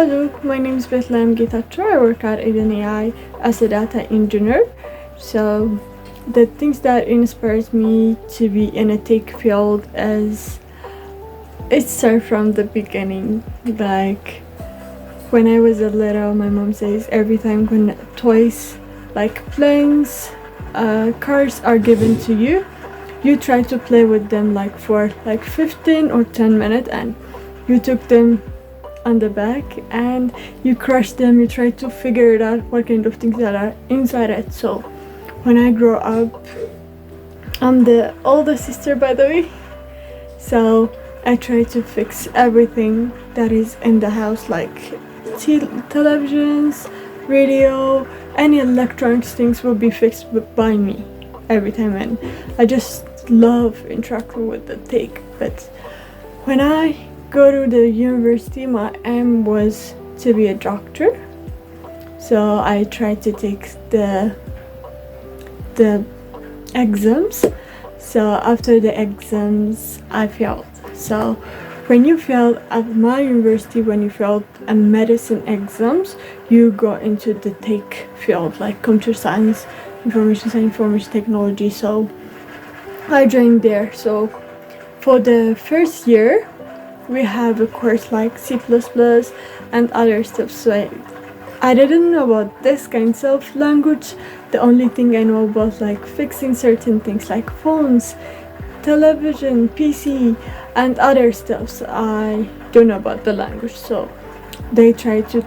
Hello, my name is Bethlehem Getachew. I work at Eden AI as a data engineer. So the things that inspires me to be in a tech field is it started from the beginning. Like when I was a little, my mom says every time when toys like planes, cars are given to you, you try to play with them like for like 15 or 10 minutes, and you took them on the back and you crush them. You try to figure it out what kind of things that are inside it. So when I grow up, I'm the oldest sister, by the way, so I try to fix everything that is in the house, like televisions, radio, any electronics things will be fixed by me every time. And I just love interacting with the tech. But when I go to the university, my aim was to be a doctor, so I tried to take the exams. So after the exams I failed. So when you fail at my university, when you failed a medicine exams, you go into the tech field like computer science, information technology. So I joined there. So for the first year we have a course like C++ and other stuff. So I didn't know about this kinds of language. The only thing I know about like fixing certain things like phones, television, PC and other stuff. So I don't know about the language. So they try to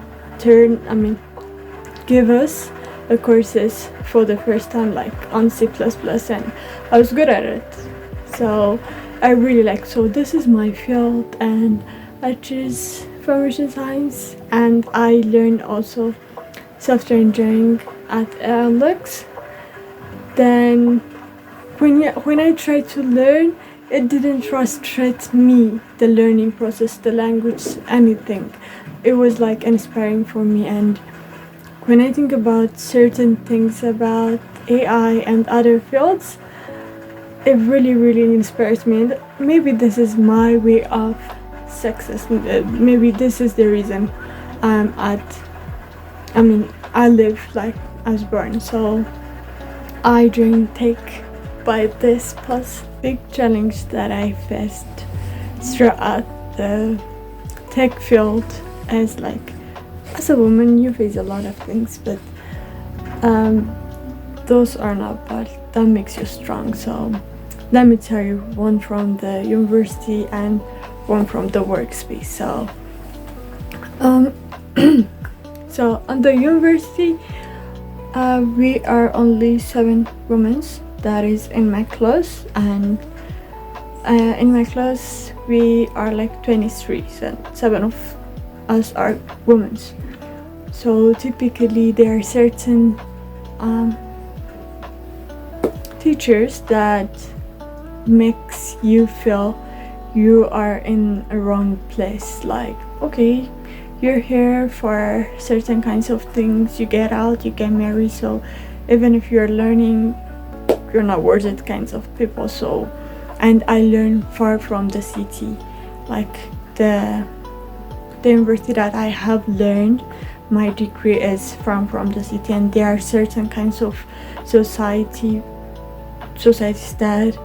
give us the courses for the first time like on C++, and I was good at it. So I really like, so this is my field, and I choose information science, and I learned also software engineering at Alex. Then when I tried to learn, it didn't frustrate me, the learning process, the language, anything. It was like inspiring for me. And when I think about certain things about AI and other fields, it really inspires me. And maybe this is my way of success. Maybe this is the reason I live like I was born. So I joined tech by this plus big challenge that I faced throughout the tech field. As like, as a woman, you face a lot of things, but those are not bad. That makes you strong. So let me tell you one from the university and one from the workspace. So so on the university, we are only 7 women that is in my class, and in my class we are like 23, so 7 of us are women. So typically there are certain teachers that makes you feel you are in a wrong place. Like, okay, you're here for certain kinds of things, you get out, you get married, so even if you're learning, you're not worth it kinds of people. So, and I learned far from the city, like the university that I have learned my degree is from the city, and there are certain kinds of societies that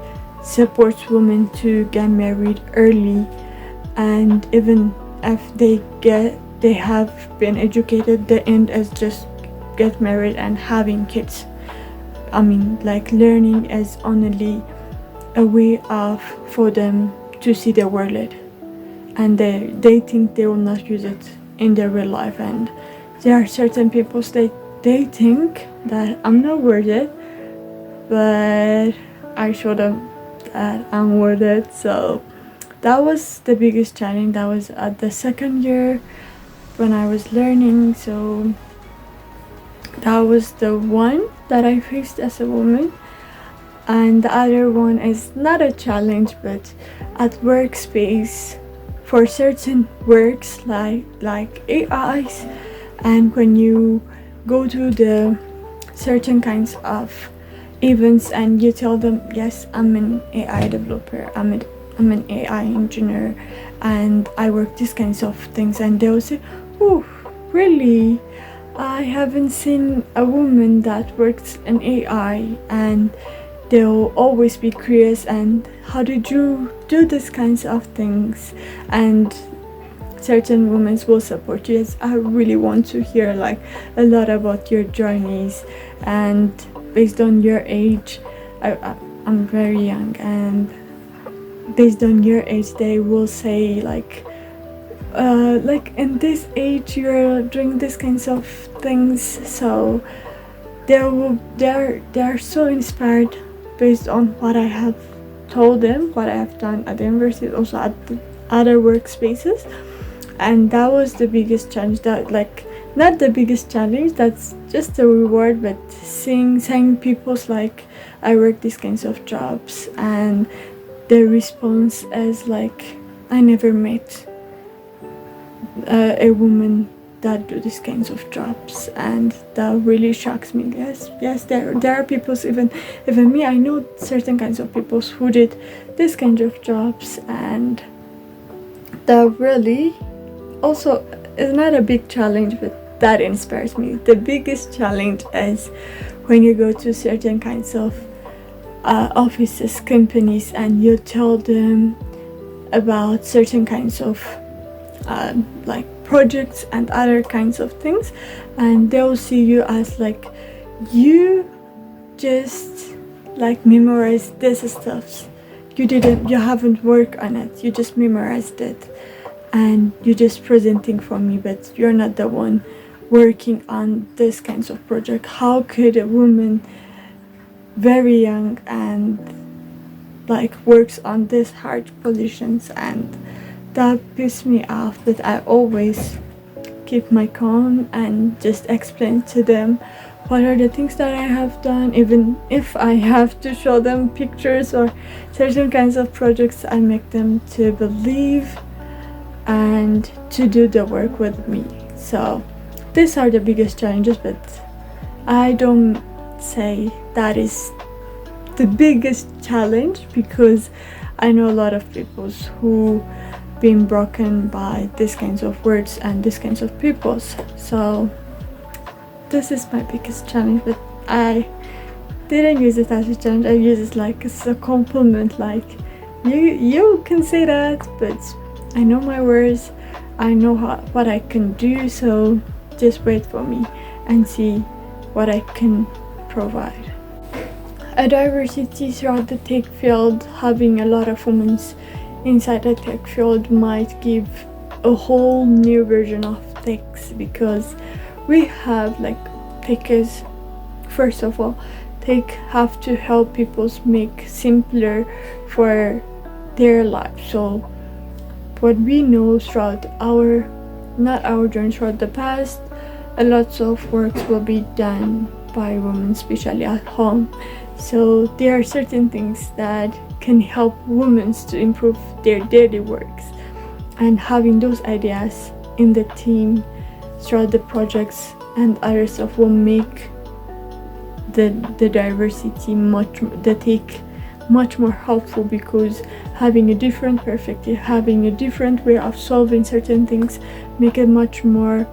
supports women to get married early, and even if they have been educated, the end is just get married and having kids. Like learning is only a way of for them to see the world, and they think they will not use it in their real life. And there are certain people they think that I'm not worth it, but I show them that I'm worth it. So that was the biggest challenge. That was at the second year when I was learning. So that was the one that I faced as a woman. And the other one is not a challenge, but at workspace for certain works like AIs, and when you go to the certain kinds of events and you tell them, yes, I'm an AI developer, I'm an AI engineer, and I work these kinds of things, and they will say, oh, really? I haven't seen a woman that works in AI, and they'll always be curious and how did you do these kinds of things, and certain women will support you. Yes, I really want to hear like a lot about your journeys, and based on your age, I'm very young, and based on your age they will say like in this age you're doing these kinds of things, so they're so inspired based on what I have told them, what I have done at the university, also at the other workspaces. And that was the biggest challenge, that like not the biggest challenge, that's just a reward, but seeing people's like I work these kinds of jobs and the response is like I never met a woman that do these kinds of jobs, and that really shocks me. Yes, there are people, even me, I know certain kinds of people who did this kind of jobs, and that really also is not a big challenge, but that inspires me. The biggest challenge is when you go to certain kinds of offices, companies, and you tell them about certain kinds of like projects and other kinds of things, and they'll see you as like you just like memorized this stuff, you haven't worked on it, you just memorized it and you're just presenting for me, but you're not the one working on this kinds of project. How could a woman very young and like works on these hard positions? And that pisses me off, but I always keep my calm and just explain to them what are the things that I have done. Even if I have to show them pictures or certain kinds of projects, I make them to believe and to do the work with me. So these are the biggest challenges, but I don't say that is the biggest challenge, because I know a lot of people who been broken by these kinds of words and these kinds of peoples. So this is my biggest challenge, but I didn't use it as a challenge. I use it like as a compliment, like you can say that, but I know my words, I know what I can do, so just wait for me and see what I can provide. A diversity throughout the tech field, having a lot of women inside the tech field might give a whole new version of techs, because we have like techers. First of all, tech have to help people make simpler for their lives. So what we know throughout not our journey, throughout the past, a lot of works will be done by women, especially at home. So there are certain things that can help women to improve their daily works, and having those ideas in the team throughout the projects and other stuff will make the diversity much more helpful, because having a different perspective, having a different way of solving certain things, make it much more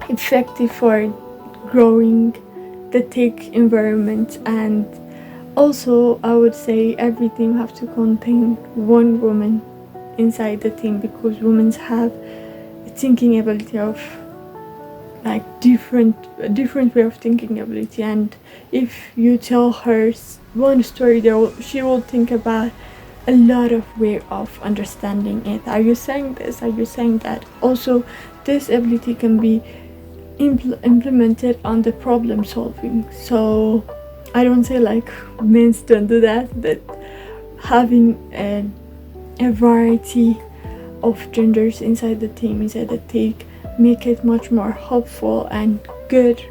effective for growing the tech environment. And also I would say every team have to contain one woman inside the team, because women have a thinking ability of like different way of thinking ability, and if you tell her one story, she will think about a lot of way of understanding it. Are you saying this? Are you saying that? Also, this ability can be implemented on the problem solving. So I don't say like men don't do that, but having a variety of genders inside the team, inside the tech, make it much more helpful and good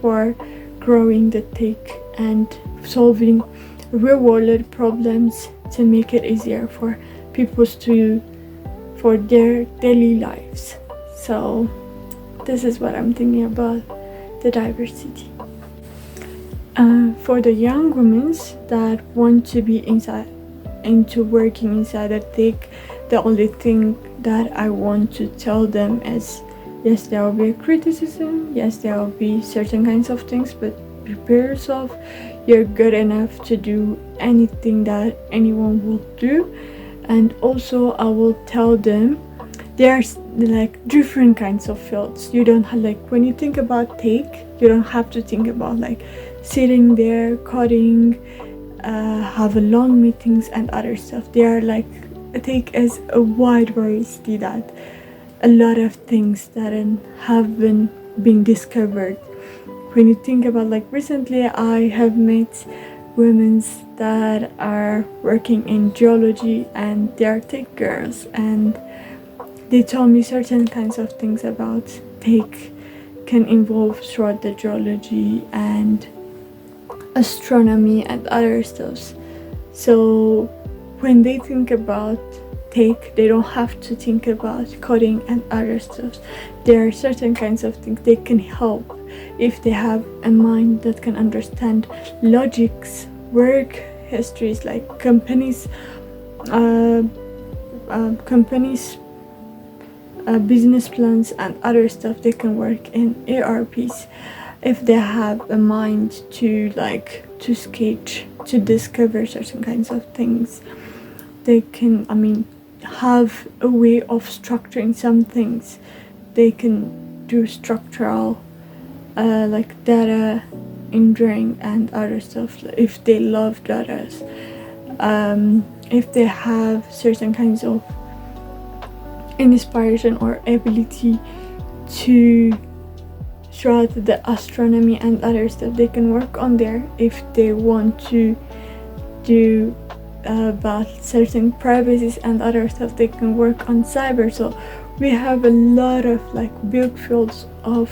for growing the tech and solving real world problems, to make it easier for people for their daily lives. So this is what I'm thinking about the diversity. For the young women that want to be into working inside the tech, the only thing that I want to tell them is Yes, there will be criticism. Yes, there will be certain kinds of things, but prepare yourself. You're good enough to do anything that anyone will do. And also, I will tell them there's like different kinds of fields. You don't have, like, when you think about take, you don't have to think about like sitting there coding, have a long meetings and other stuff. They are like, take as a wide variety that a lot of things that have been discovered. When you think about, like, recently I have met women that are working in geology and they are tech girls, and they told me certain kinds of things about tech can involve throughout the geology and astronomy and other stuff. So when they think about tech, they don't have to think about coding and other stuff. There are certain kinds of things they can help if they have a mind that can understand logics, work histories, like companies, business plans and other stuff. They can work in ERPs if they have a mind to sketch, to discover certain kinds of things. They can, have a way of structuring some things. They can do structural, like data engineering and other stuff if they love data. If they have certain kinds of inspiration or ability to throughout the astronomy and other stuff, they can work on there. If they want to do about certain privacies and other stuff, they can work on cyber. So we have a lot of like big fields of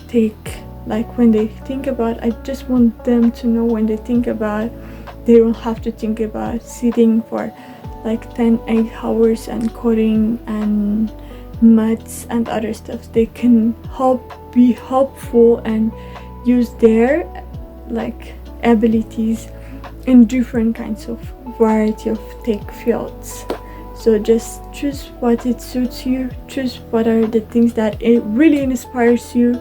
tech. Like when they think about, I just want them to know, when they think about, they don't have to think about sitting for like 8 hours and coding and maths and other stuff. They can be helpful and use their like abilities in different kinds of variety of tech fields. So just choose what it suits you, choose what are the things that it really inspires you,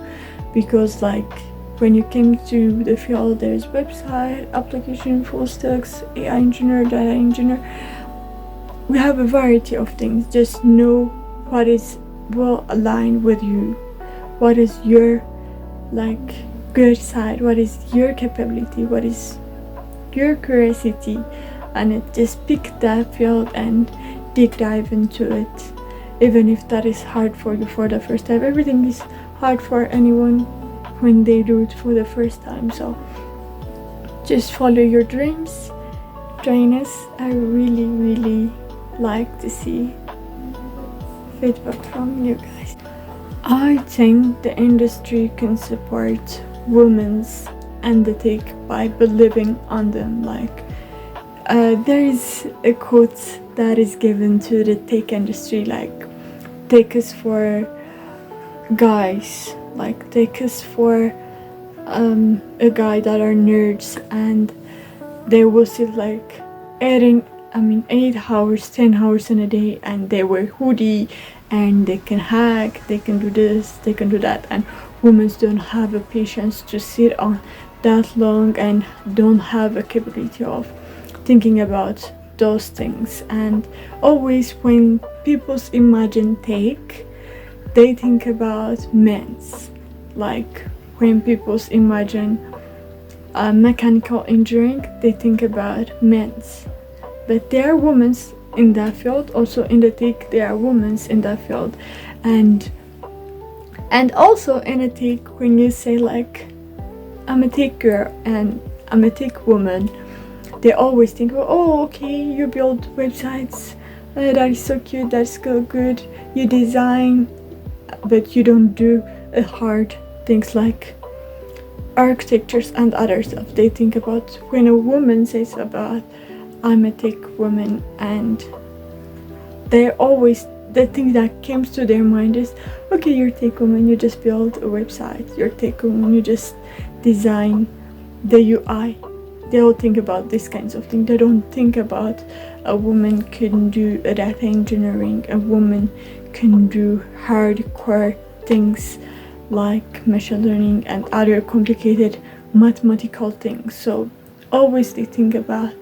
because like when you came to the field, there's website, application, full stacks, AI engineer, data engineer. We have a variety of things. Just know what is well aligned with you, what is your like good side, what is your capability, what is your curiosity, and just pick that field and dive into it. Even if that is hard for you for the first time, everything is hard for anyone when they do it for the first time. So just follow your dreams, join us. I really like to see feedback from you guys. I think the industry can support women's and the tech by believing on them. Like there is a quote that is given to the tech industry, like tech is for guys, like tech is for a guy that are nerds, and they will sit like 8 hours, 10 hours in a day, and they wear hoodie and they can hack, they can do this, they can do that, and women don't have a patience to sit on that long and don't have a capability of thinking about those things. And always when people imagine tech, they think about men's. Like when people imagine mechanical engineering, they think about men's. But there are women in that field, also in the tech there are women in that field. And also in a tech, when you say like I'm a tech girl and I'm a tech woman, they always think, oh okay, you build websites, that is so cute, that's so good, you design, but you don't do hard things like architectures and other stuff. They think about, when a woman says about I'm a tech woman, and they always, the thing that comes to their mind is, okay, you're a tech woman, you just build a website, you're a tech woman, you just design the UI. They all think about these kinds of things. They don't think about a woman can do a data engineering, a woman can do hardcore things like machine learning and other complicated mathematical things. So always they think about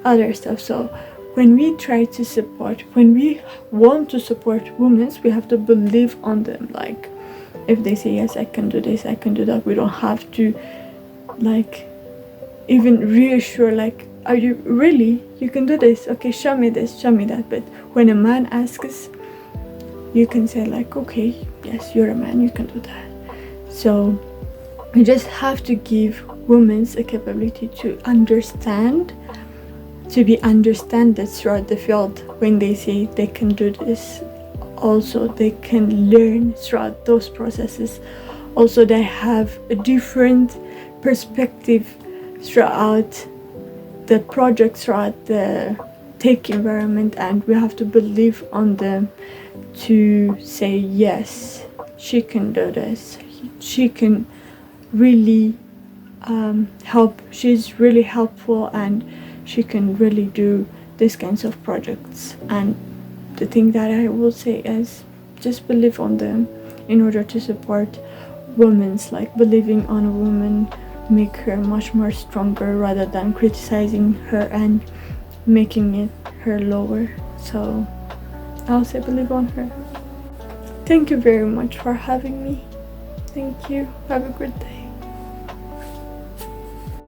other stuff. So when we try to support, when we want to support women, we have to believe on them. Like if they say yes, I can do this, I can do that, we don't have to like even reassure, like, are you really, you can do this, okay, show me this, show me that. But when a man asks, you can say like, okay, yes, you're a man, you can do that. So we just have to give women a capability to understand, to be understood throughout the field. When they say they can do this, also they can learn throughout those processes. Also they have a different perspective throughout the project, throughout the tech environment, and we have to believe on them to say yes, she can do this, she can really help, she's really helpful, and she can really do these kinds of projects. And the thing that I will say is just believe on them in order to support women's, like believing on a woman make her much more stronger rather than criticizing her and making it her lower. So I'll say believe on her. Thank you very much for having me. Thank you. Have a good day.